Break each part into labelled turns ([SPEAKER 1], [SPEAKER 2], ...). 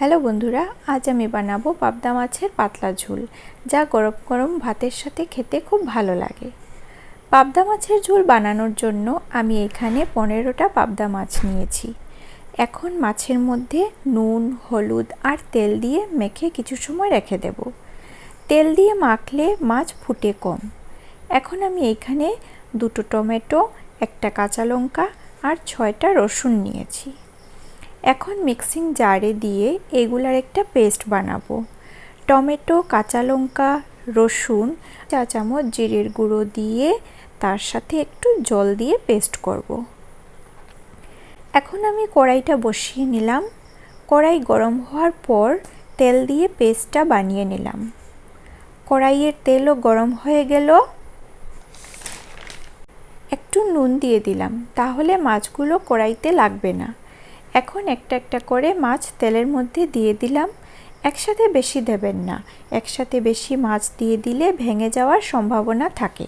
[SPEAKER 1] Hello বন্ধুরা, আজ আমি বানাবো পাবদা মাছের পাতলা ঝোল, যা গরম গরম ভাতের সাথে খেতে খুব ভালো লাগে। পাবদা মাছের ঝোল বানানোর জন্য আমি এখানে 15টা পাবদা মাছ নিয়েছি। এখন মাছের মধ্যে নুন, হলুদ আর তেল দিয়ে মেখে কিছু সময় রেখে দেব। তেল দিয়ে মাখলে মাছ ফুটে কম। এখন আমি এখানে 2টো টমেটো, একটা কাঁচা লঙ্কা আর 6টা রসুন নিয়েছি। এখন মিক্সিং জারে দিয়ে এগুলার একটা পেস্ট বানাবো। টমেটো, কাঁচা লঙ্কা, রসুন, চা চামচ জিরের গুঁড়ো দিয়ে তার সাথে একটু জল দিয়ে পেস্ট করব। এখন আমি কড়াইটা বসিয়ে নিলাম। কড়াই গরম হওয়ার পর তেল দিয়ে পেস্টটা বানিয়ে নিলাম। কড়াইয়ের তেলও গরম হয়ে গেল। একটু নুন দিয়ে দিলাম, তাহলে মাছগুলো কড়াইতে লাগবে না। এখন একটা একটা করে মাছ তেলের মধ্যে দিয়ে দিলাম। একসাথে বেশি দেবেন না, একসাথে বেশি মাছ দিয়ে দিলে ভেঙে যাওয়ার সম্ভাবনা থাকে।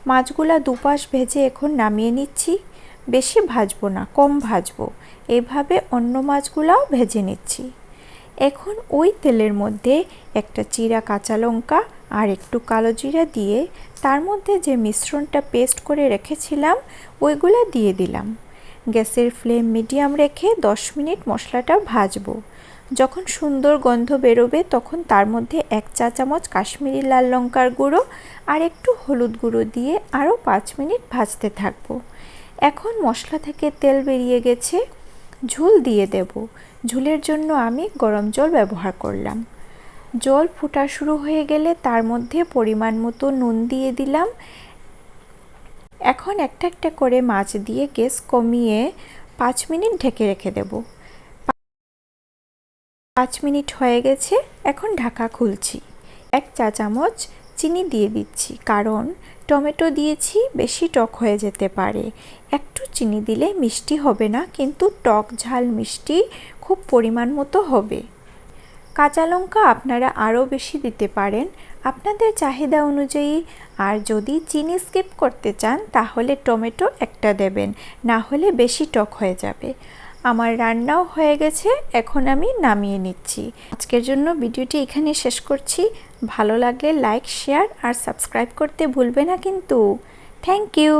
[SPEAKER 1] মাছগুলা দুপাশ ভেজে এখন নামিয়ে নিচ্ছি। বেশি ভাজবো না, কম ভাজবো। এভাবে অন্য মাছগুলাও ভেজে নিচ্ছি। এখন ওই তেলের মধ্যে একটা চিরা কাঁচা লঙ্কা আর একটু কালো জিরা দিয়ে তার মধ্যে যে মিশ্রণটা পেস্ট করে রেখেছিলাম ওইগুলো দিয়ে দিলাম। গ্যাসের ফ্লেম মিডিয়াম রেখে 10 মিনিট মশলাটা ভাজবো। যখন সুন্দর গন্ধ বেরোবে তখন তার মধ্যে 1 চা চামচ কাশ্মীরি লাল লঙ্কার গুঁড়ো আর একটু হলুদ গুঁড়ো দিয়ে আরও 5 মিনিট ভাজতে থাকবো। এখন মশলা থেকে তেল বেরিয়ে গেছে, ঝোল দিয়ে দেব। ঝোলের জন্য আমি গরম জল ব্যবহার করলাম। জল ফোটা শুরু হয়ে গেলে তার মধ্যে পরিমাণ মতো নুন দিয়ে দিলাম। এখন একটা একটা করে মাছ দিয়ে গ্যাস কমিয়ে 5 মিনিট ঢেকে রেখে দেব। 5 মিনিট হয়ে গেছে, এখন ঢাকা খুলছি। 1 চা চামচ চিনি দিয়ে দিচ্ছি, কারণ টমেটো দিয়েছি, বেশি টক হয়ে যেতে পারে। একটু চিনি দিলে মিষ্টি হবে না, কিন্তু টক ঝাল মিষ্টি খুব পরিমাণ মতো হবে। কাঁচা লঙ্কা আপনারা আরও বেশি দিতে পারেন আপনাদের চাহিদা অনুযায়ী। আর যদি চিনি স্কিপ করতে চান তাহলে টমেটো একটা দেবেন, না হলে বেশি টক হয়ে যাবে। আমার রান্নাও হয়ে গেছে, এখন আমি নামিয়ে নিচ্ছি। আজকের জন্য ভিডিওটি এখানে শেষ করছি। ভালো লাগলে লাইক, শেয়ার আর সাবস্ক্রাইব করতে ভুলবে না কিন্তু। Thank you.